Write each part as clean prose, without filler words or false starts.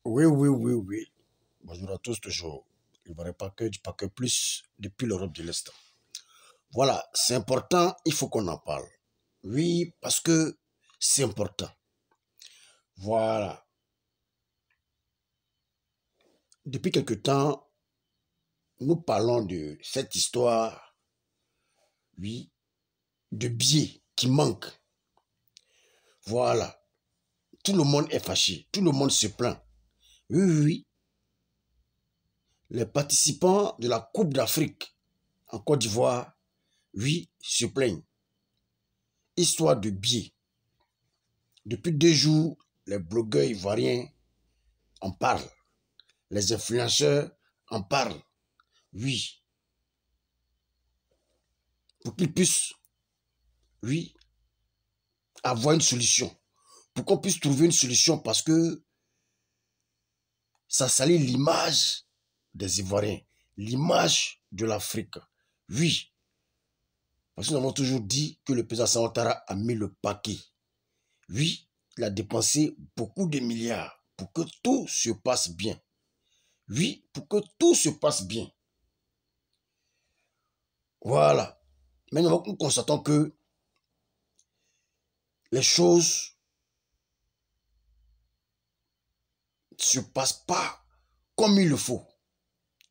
Oui, oui, oui, oui. Bonjour à tous, toujours. Il ne pas que du paquet plus depuis l'Europe de l'Est. Voilà, c'est important, il faut qu'on en parle. Oui, parce que c'est important. Voilà. Depuis quelque temps, nous parlons de cette histoire, oui, de billets qui manquent. Voilà. Tout le monde est fâché, tout le monde se plaint. Oui, oui, oui. Les participants de la Coupe d'Afrique en Côte d'Ivoire, oui, se plaignent. Histoire de billets. Depuis 2 jours, les blogueurs ivoiriens en parlent. Les influenceurs en parlent. Oui, pour qu'ils puissent, oui, avoir une solution. Pour qu'on puisse trouver une solution parce que ça salit l'image des Ivoiriens, l'image de l'Afrique. Oui, parce que nous avons toujours dit que le président Ouattara a mis le paquet. Oui, il a dépensé beaucoup de milliards pour que tout se passe bien. Oui, pour que tout se passe bien. Voilà. Mais nous constatons que les choses ne se passent pas comme il le faut.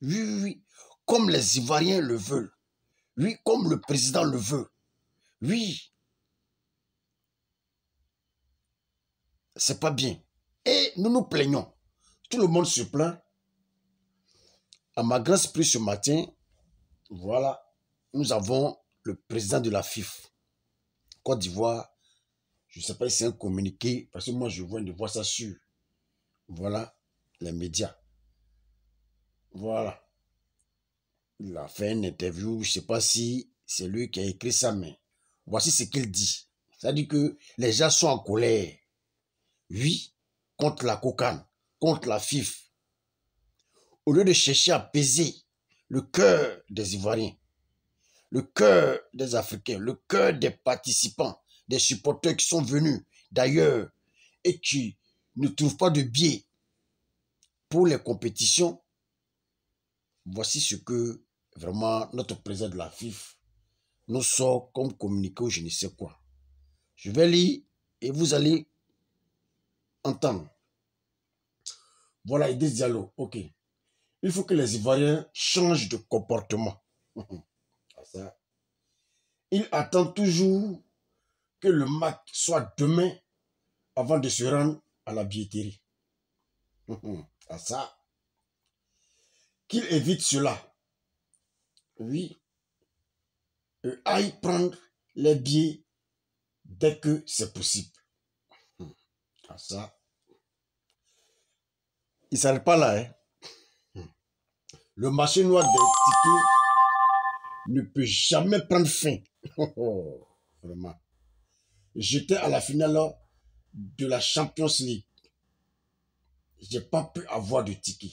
Oui, oui, oui. Comme les Ivoiriens le veulent. Oui, comme le président le veut. Oui, c'est pas bien. Et nous nous plaignons. Tout le monde se plaint. À ma grande surprise ce matin, voilà, nous avons le président de la FIF, Côte d'Ivoire. Je ne sais pas si c'est un communiqué, parce que moi je viens de voir ça sur, voilà, les médias. Voilà. Il a fait une interview, je ne sais pas si c'est lui qui a écrit ça, mais voici ce qu'il dit. C'est-à-dire que les gens sont en colère. Oui, contre la cocaïne, contre la FIF. Au lieu de chercher à apaiser le cœur des Ivoiriens, le cœur des Africains, le cœur des participants, des supporters qui sont venus d'ailleurs et qui ne trouvent pas de billets pour les compétitions, voici ce que vraiment notre président de la FIF nous sort comme communiqué ou je ne sais quoi. Je vais lire et vous allez entendre. Voilà, Idriss Diallo, ok. Il faut que les Ivoiriens changent de comportement. Ils attendent toujours que le match soit demain avant de se rendre à la billetterie. À ça. Qu'ils évitent cela. Oui. Eux aillent prendre les billets dès que c'est possible. À ça. Il ne s'arrête pas là. Le marché noir des tickets ne peut jamais prendre fin. Vraiment. J'étais à la finale de la Champions League. Je n'ai pas pu avoir de ticket.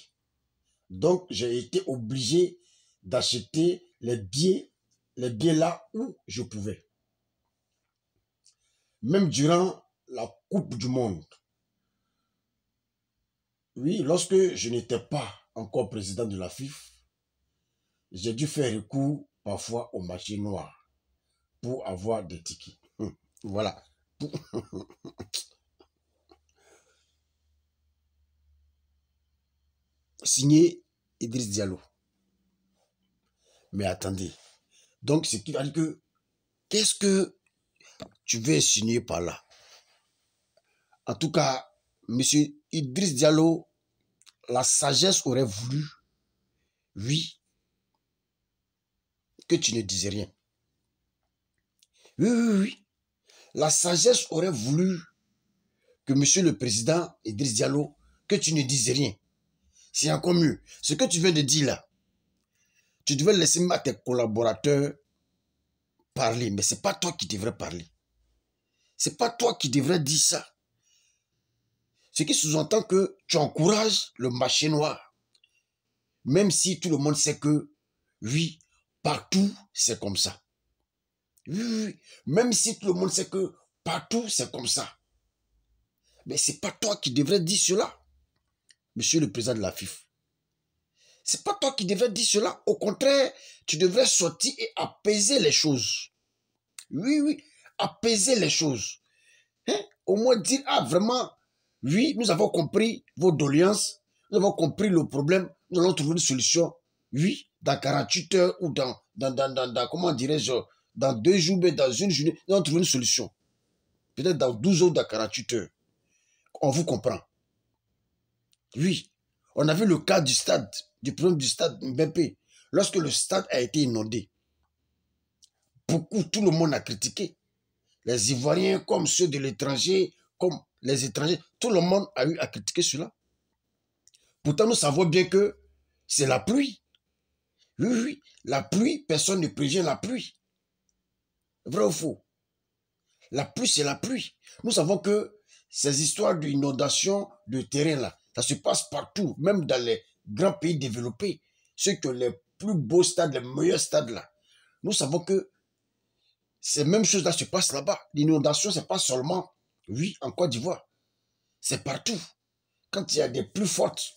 Donc, j'ai été obligé d'acheter les billets là où je pouvais. Même durant la Coupe du Monde. Oui, lorsque je n'étais pas encore président de la FIF, j'ai dû faire recours parfois au marché noir pour avoir des tickets. Voilà. Signé Idriss Diallo. Mais attendez. Donc, ce qui va dire que, qu'est-ce que tu veux signer par là? En tout cas, monsieur Idriss Diallo, la sagesse aurait voulu, oui, que tu ne dises rien. Oui, oui, oui. La sagesse aurait voulu que monsieur le président Idriss Diallo, que tu ne dises rien. C'est encore mieux. Ce que tu viens de dire là, tu devais laisser à tes collaborateurs parler, mais ce n'est pas toi qui devrais parler. Ce n'est pas toi qui devrais dire ça. Ce qui sous-entend que tu encourages le marché noir. Même si tout le monde sait que, oui, partout, c'est comme ça. Oui, oui, oui. Même si tout le monde sait que partout, c'est comme ça. Mais ce n'est pas toi qui devrais dire cela. monsieur le président de la FIFA. C'est pas toi qui devrais dire cela. Au contraire, tu devrais sortir et apaiser les choses. Oui, oui, apaiser les choses. Hein? Au moins dire, ah vraiment, oui, nous avons compris vos doléances, nous avons compris le problème, nous allons trouver une solution. Oui, dans 48 heures ou dans comment dirais-je, dans 2 jours, mais dans une journée, nous allons trouver une solution. Peut-être dans 12 heures, dans 48 heures. On vous comprend. Oui, on a vu le cas du stade, du problème du stade Mbempe. Lorsque le stade a été inondé, tout le monde a critiqué. Les Ivoiriens comme ceux de l'étranger, comme les étrangers, tout le monde a eu à critiquer cela. Pourtant, nous savons bien que c'est la pluie. Oui, oui, la pluie, personne ne prévient la pluie. Vrai ou faux? La pluie, c'est la pluie. Nous savons que ces histoires d'inondation de terrain là, ça se passe partout, même dans les grands pays développés, ceux qui ont les plus beaux stades, les meilleurs stades là. Nous savons que ces mêmes choses là se passent là-bas. L'inondation, c'est pas seulement, oui, en Côte d'Ivoire, c'est partout. Quand il y a des pluies fortes.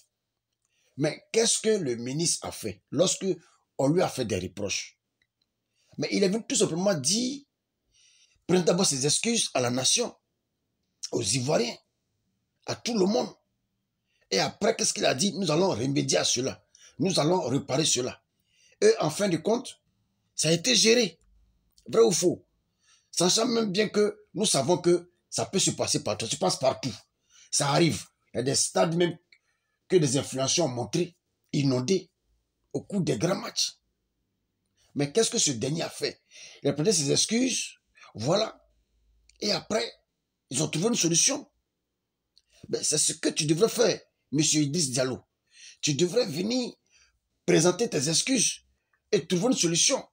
Mais qu'est-ce que le ministre a fait lorsque on lui a fait des reproches? Mais il est venu tout simplement dire, prendre d'abord ses excuses à la nation, aux Ivoiriens, à tout le monde. Et après, qu'est-ce qu'il a dit? Nous allons remédier à cela. Nous allons réparer cela. Et en fin de compte, ça a été géré. Vrai ou faux? Sachant même bien que nous savons que ça peut se passer partout. Ça se passe partout. Ça arrive. Il y a des stades même que des influenceurs ont montré, inondés, au cours des grands matchs. Mais qu'est-ce que ce dernier a fait? Il a pris ses excuses. Voilà. Et après, ils ont trouvé une solution. Ben, c'est ce que tu devrais faire, monsieur Idriss Diallo. Tu devrais venir présenter tes excuses et trouver une solution.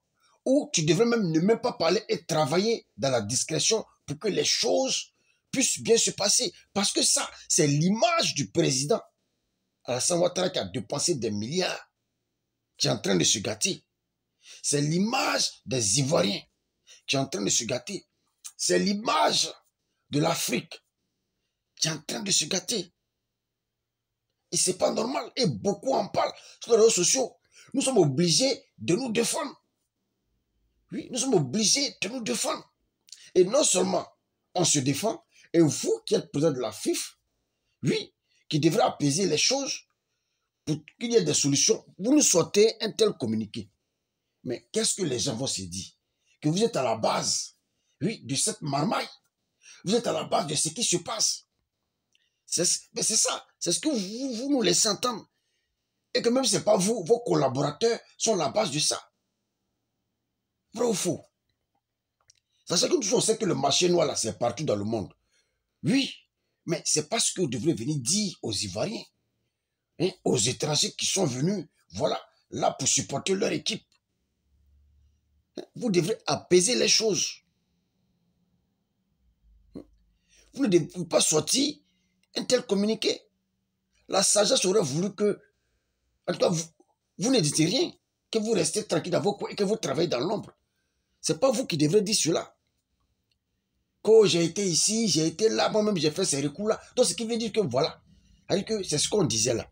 Ou tu devrais même ne même pas parler et travailler dans la discrétion pour que les choses puissent bien se passer. Parce que ça, c'est l'image du président Alassane Ouattara qui a dépensé des milliards, qui est en train de se gâter. C'est l'image des Ivoiriens qui est en train de se gâter. C'est l'image de l'Afrique qui est en train de se gâter. Et c'est pas normal. Et beaucoup en parlent sur les réseaux sociaux. Nous sommes obligés de nous défendre. Oui, nous sommes obligés de nous défendre. Et non seulement on se défend, et vous qui êtes président de la FIFA, oui, qui devrez apaiser les choses pour qu'il y ait des solutions. Vous nous sortez un tel communiqué. Mais qu'est-ce que les gens vont se dire? Que vous êtes à la base, oui, de cette marmaille. Vous êtes à la base de ce qui se passe. Mais c'est ça. C'est ce que vous nous laissez entendre. Et que même ce n'est pas vous, vos collaborateurs sont la base de ça. Vrai ou faux? Sachez que nous on sait que le marché noir, là, c'est partout dans le monde. Oui, mais c'est pas ce que vous devrez venir dire aux Ivoiriens, hein, aux étrangers qui sont venus, voilà, là pour supporter leur équipe. Vous devrez apaiser les choses. Vous ne devez pas sortir un tel communiqué. La sagesse aurait voulu que, en tout cas, vous ne dites rien, que vous restez tranquille dans vos coins et que vous travaillez dans l'ombre. Ce n'est pas vous qui devrez dire cela. Quand j'ai été ici, j'ai été là, moi-même j'ai fait ces recours-là. Donc ce qui veut dire que voilà, c'est ce qu'on disait là.